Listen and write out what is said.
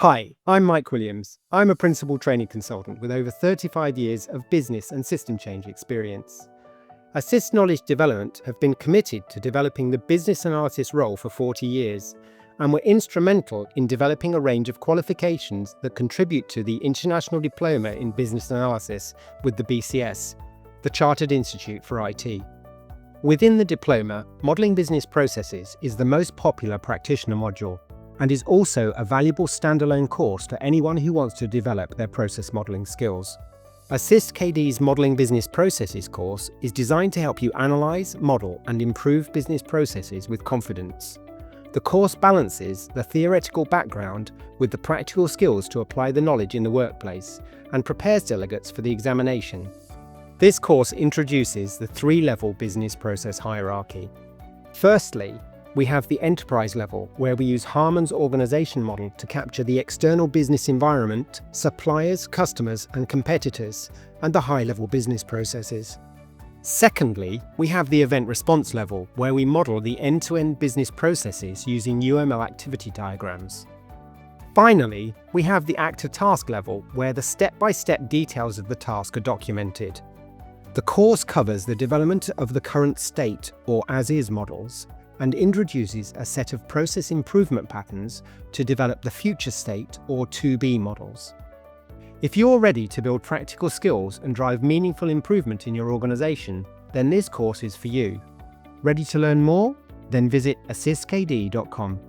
Hi, I'm Mike Williams. I'm a principal training consultant with over 35 years of business and system change experience. Assist Knowledge Development have been committed to developing the business analysis role for 40 years and were instrumental in developing a range of qualifications that contribute to the International Diploma in Business Analysis with the BCS, the Chartered Institute for IT. Within the diploma, Modelling Business Processes is the most popular practitioner module and is also a valuable standalone course for anyone who wants to develop their process modelling skills. AssistKD's Modelling Business Processes course is designed to help you analyse, model, and improve business processes with confidence. The course balances the theoretical background with the practical skills to apply the knowledge in the workplace and prepares delegates for the examination. This course introduces the three-level business process hierarchy. Firstly, we have the enterprise level, where we use Harman's organization model to capture the external business environment, suppliers, customers, and competitors, and the high-level business processes. Secondly, we have the event response level, where we model the end-to-end business processes using UML activity diagrams. Finally, we have the active task level, where the step-by-step details of the task are documented. The course covers the development of the current state, or as-is models, and introduces a set of process improvement patterns to develop the future state or to-be models. If you're ready to build practical skills and drive meaningful improvement in your organization, then this course is for you. Ready to learn more? Then visit AssistKD.com.